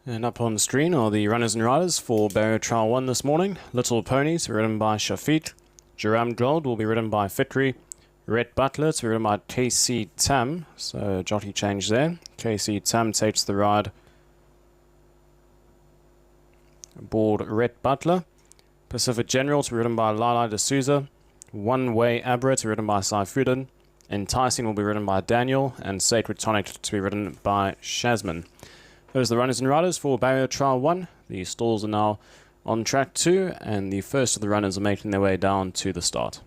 And up on screen are the runners and riders for Barrier Trial 1 this morning. Little Ponies, ridden by Shafiq. Jiram Gold will be ridden by Fitri. Red Butler to be ridden by KC Tam. So jockey change there. KC Tam takes the ride aboard Red Butler. Pacific General to be ridden by Lala D'Souza. One Way Abra to be ridden by Saifuddin. Enticing will be ridden by Daniel. And Sacred Tonic to be ridden by Shazman. Those are the runners and riders for Barrier Trial 1. The stalls are now on track 2, and the first of the runners are making their way down to the start.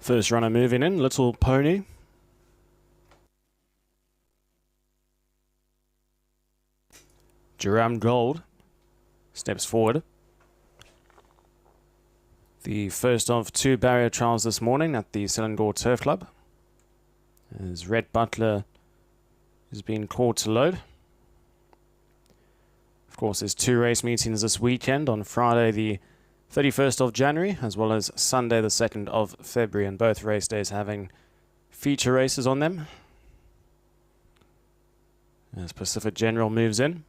First runner moving in, Little Pony. Duram Gold steps forward. The first of 2 barrier trials this morning at the Selangor Turf Club, as Red Butler has been called to load. Of course, there's 2 race meetings this weekend, on Friday the 31st of January as well as Sunday the 2nd of February, and both race days having feature races on them. As Pacific General moves in.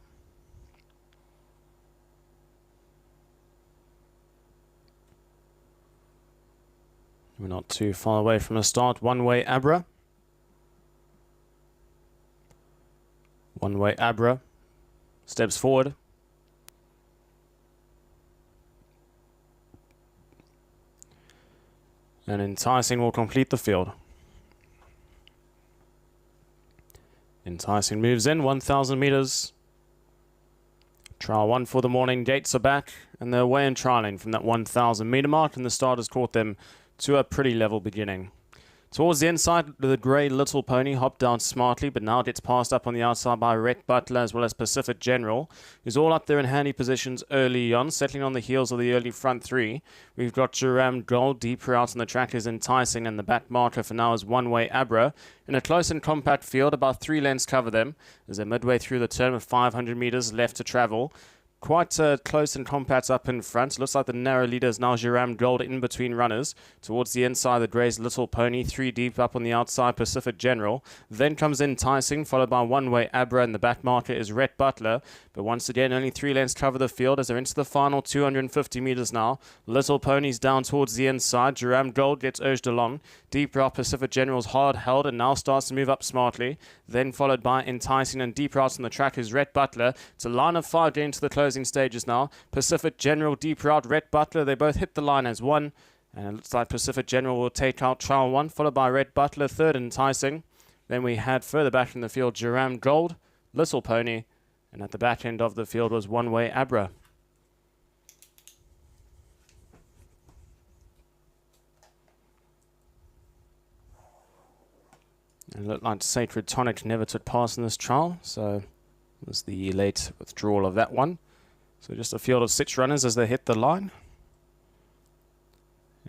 We're not too far away from the start. One Way Abra. One Way Abra steps forward. And Enticing will complete the field. Enticing moves in 1,000 meters. Trial 1 for the morning. Gates are back and they're away and trialing from that 1,000 meter mark, and the starters caught them to a pretty level beginning. Towards the inside, the grey Little Pony hopped down smartly, but now gets passed up on the outside by Red Butler as well as Pacific General, who's all up there in handy positions early on, settling on the heels of the early front 3. We've got Duram Gold deeper out on the track is Enticing, and the back marker for now is One Way Abra. In a close and compact field, about 3 lengths cover them as they're midway through the turn with 500 meters left to travel. Quite close and compact up in front. Looks like the narrow leader is now Duram Gold in between runners. Towards the inside, the Grey's Little Pony, 3 deep up on the outside, Pacific General. Then comes Enticing, followed by One Way Abra, and the back marker is Red Butler. But once again, only 3 lengths cover the field as they're into the final 250 meters now. Little Pony's down towards the inside. Duram Gold gets urged along. Deep out, Pacific General's hard held and now starts to move up smartly. Then followed by Enticing, and deep out on the track is Red Butler. It's a line of 5 getting to the closing stages now. Pacific General, deep out, Red Butler. They both hit the line as one. And it looks like Pacific General will take out trial 1, followed by Red Butler, third Enticing. Then we had further back in the field Duram Gold, Little Pony, and at the back end of the field was One Way Abra. It looked like Sacred Tonic never took part in this trial, so it was the late withdrawal of that one. So just a field of 6 runners as they hit the line.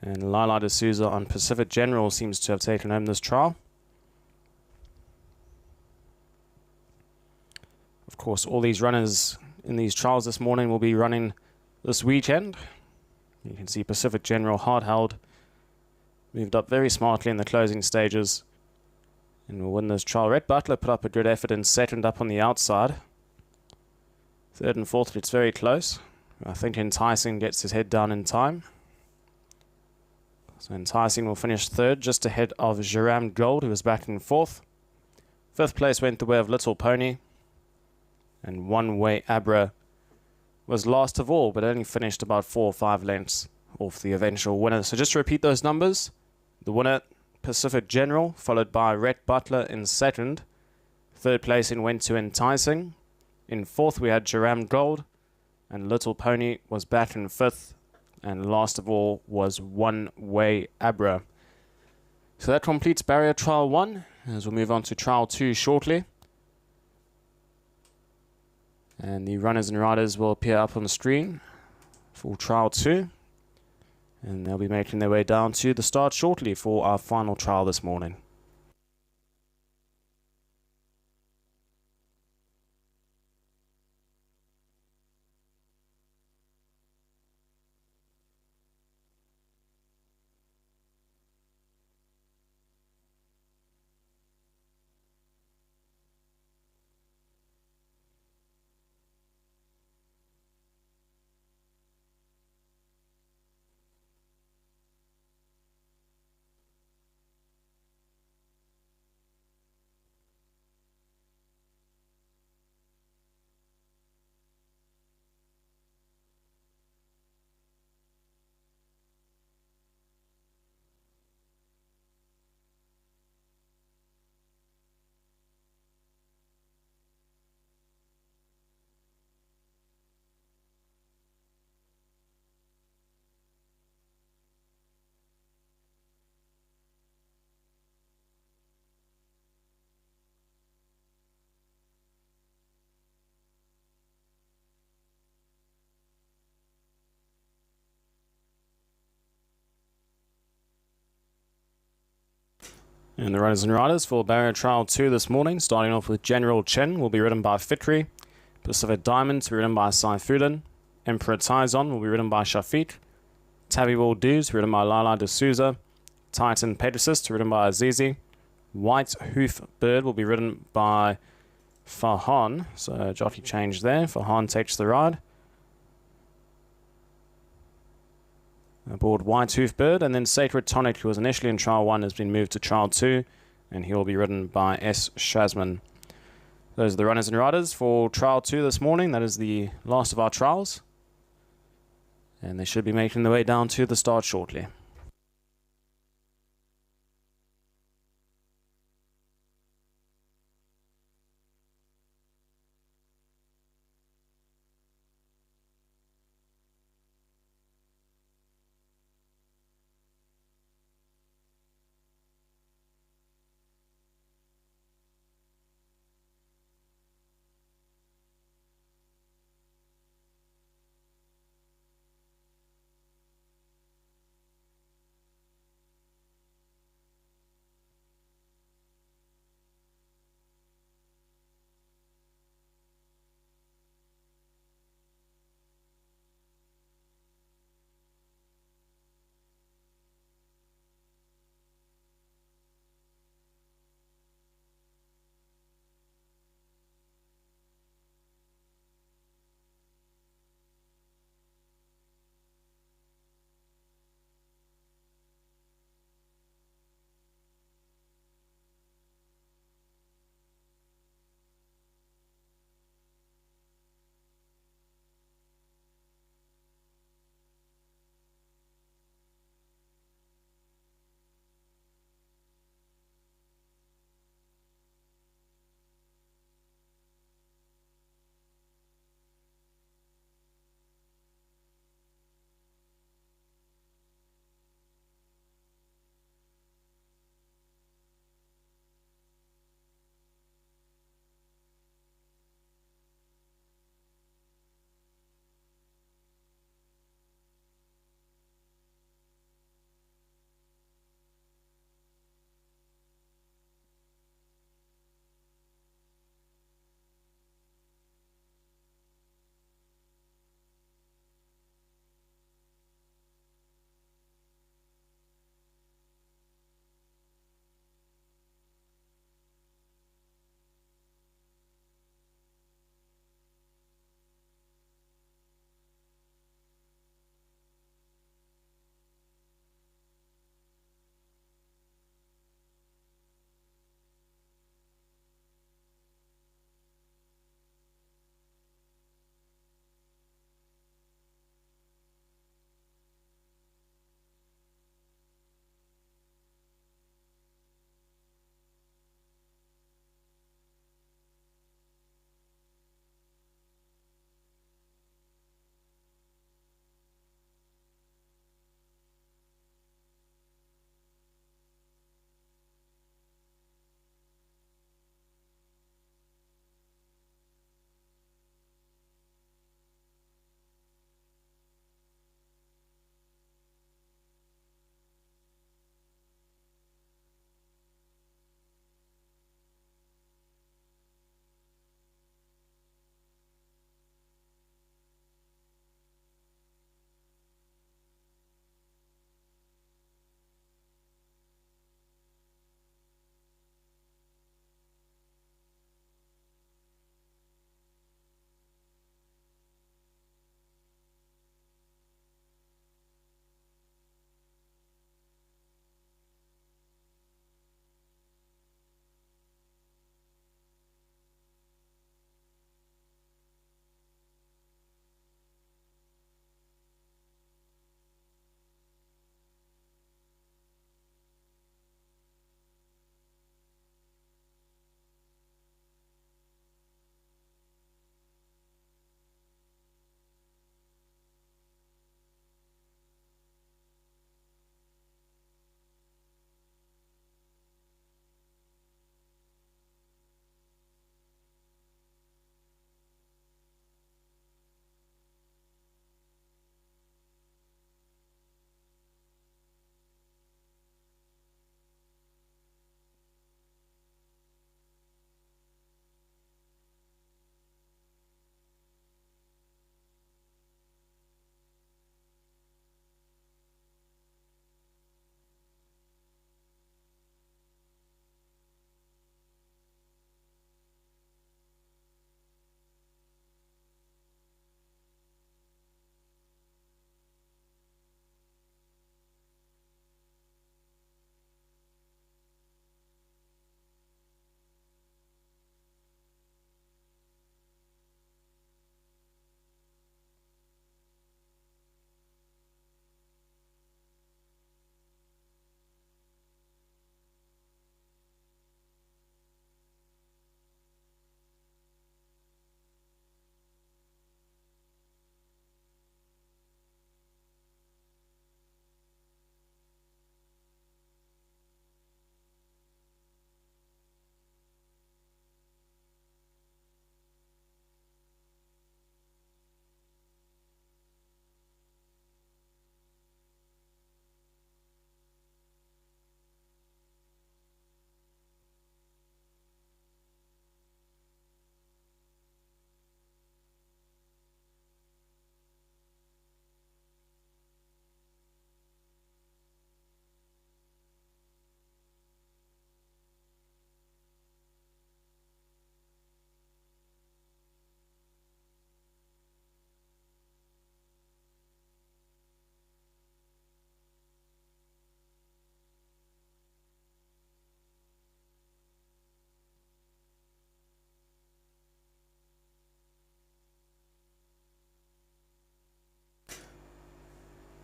And Lila D'Souza on Pacific General seems to have taken home this trial. Of course, all these runners in these trials this morning will be running this weekend. You can see Pacific General hard held, moved up very smartly in the closing stages, and will win this trial. Red Butler put up a good effort in second up on the outside. Third and fourth, it's very close. I think Enticing gets his head down in time. So Enticing will finish third, just ahead of Duram Gold, who was back in fourth. Fifth place went the way of Little Pony. And One Way Abra was last of all, but only finished about 4 or 5 lengths off the eventual winner. So just to repeat those numbers, the winner, Pacific General, followed by Red Butler in second. Third place went to Enticing. In fourth, we had Duram Gold, and Little Pony was back in fifth. And last of all was One Way Abra. So that completes Barrier Trial 1, as we'll move on to Trial 2 shortly. And the runners and riders will appear up on the screen for Trial 2. And they'll be making their way down to the start shortly for our final trial this morning. And the runners and riders for Barrier Trial 2 this morning, starting off with General Chen, will be ridden by Fitri. Pacific Diamond to be ridden by Saifuddin. Emperor Taizon will be ridden by Shafiq. Tabby Will Do's ridden by Lala de Souza. Titan Pegasus to be ridden by Azizi. White Hoof Bird will be ridden by Farhan. So jockey change there. Farhan takes the ride. Aboard White Hoof Bird, and then Sacred Tonic, who was initially in Trial 1, has been moved to Trial 2, and he will be ridden by S. Shazman. Those are the runners and riders for Trial 2 this morning. That is the last of our trials, and they should be making their way down to the start shortly.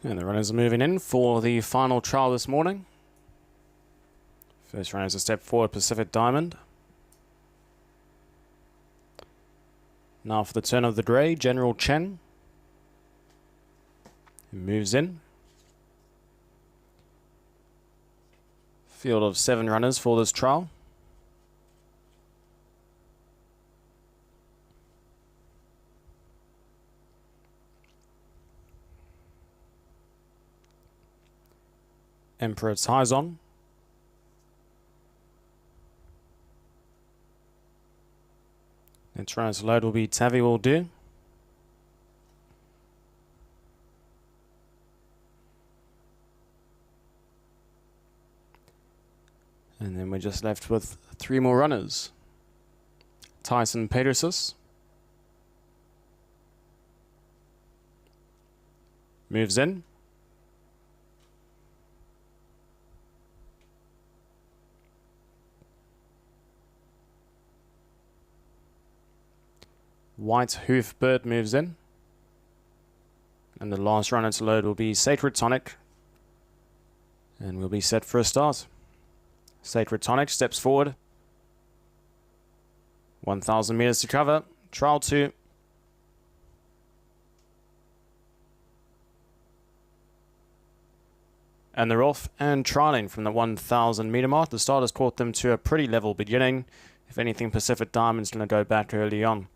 And the runners are moving in for the final trial this morning. First runner is a step forward, Pacific Diamond. Now for the turn of the grey, General Chen. He moves in. Field of 7 runners for this trial. Emperor Taizong. Next runner to load will be Tavi Will Do. And then we're just left with 3 more runners. Tyson Petersus moves in. White Hoof Bird moves in. And the last runner to load will be Sacred Tonic. And we'll be set for a start. Sacred Tonic steps forward. 1,000 meters to cover. Trial 2. And they're off and trialing from the 1,000 meter mark. The starters caught them to a pretty level beginning. If anything, Pacific Diamond's going to go back early on.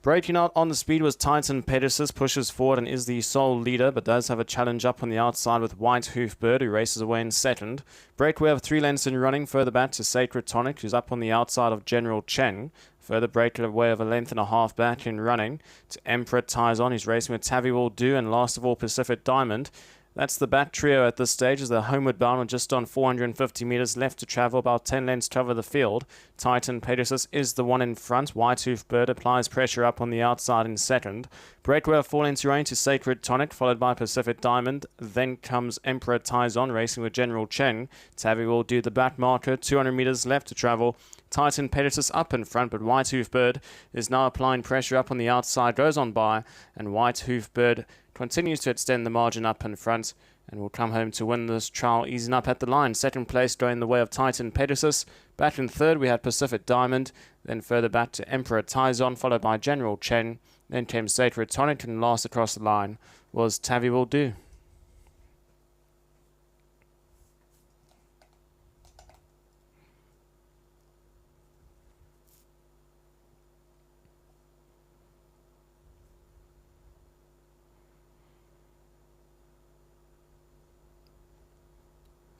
Breaking out on the speed was Titan Pegasus, pushes forward and is the sole leader, but does have a challenge up on the outside with White Hoof Bird, who races away in second. Breakaway of 3 lengths in running, further back to Sacred Tonic, who's up on the outside of General Chen. Further breakaway of a length and a half back in running to Emperor Taizong, who's racing with Tavi Will Do, and last of all Pacific Diamond. That's the back trio at this stage as they're homeward bound with just on 450 meters left to travel, about 10 lengths to cover the field. Titan Pegasus is the one in front. White Hoof Bird applies pressure up on the outside in second. Breakaway of 4 lengths range to Sacred Tonic, followed by Pacific Diamond. Then comes Emperor Taizong racing with General Chen. Tavi Will Do the back marker, 200 meters left to travel. Titan Pegasus up in front, but White Hoof Bird is now applying pressure up on the outside, goes on by, and White Hoof Bird continues to extend the margin up in front and will come home to win this trial, easing up at the line. Second place going the way of Titan Pegasus. Back in third we had Pacific Diamond, then further back to Emperor Taizong, followed by General Chen. Then came Sacred Tonic, and last across the line was Tavi Will Do.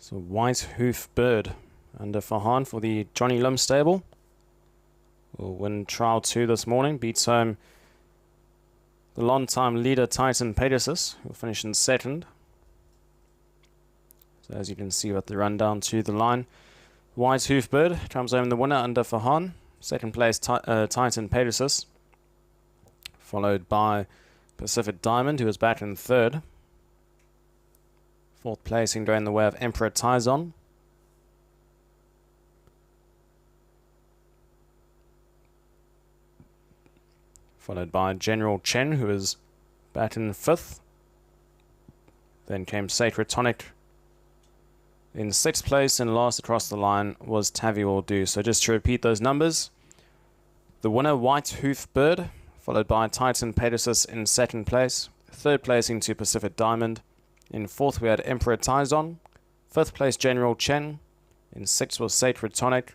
So White Hoof Bird under Fahan for the Johnny Lim stable will win trial 2 this morning. Beats home the long-time leader Titan Pegasus, who will finish in second. So as you can see with the rundown to the line, White Hoof Bird comes home the winner under Fahan. Second place Titan Pegasus, followed by Pacific Diamond, who is back in third. Fourth placing going the way of Emperor Taizong. Followed by General Chen, who is back in fifth. Then came Sacred Tonic in sixth place, and last across the line was Tavi Will Do. So just to repeat those numbers, the winner White Hoof Bird, followed by Titan Pegasus in second place. Third placing to Pacific Diamond. In fourth, we had Emperor Taizong. Fifth place, General Chen. In sixth was Sacred Tonic.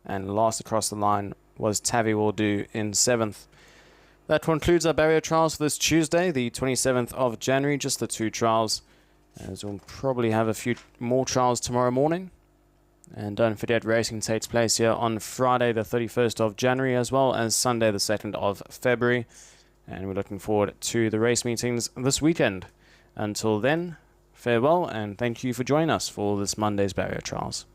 And last across the line was Tavi Will Do in seventh. That concludes our barrier trials for this Tuesday, the 27th of January. Just the 2 trials, as we'll probably have a few more trials tomorrow morning. And don't forget, racing takes place here on Friday, the 31st of January, as well as Sunday, the 2nd of February. And we're looking forward to the race meetings this weekend. Until then, farewell and thank you for joining us for this Monday's barrier trials.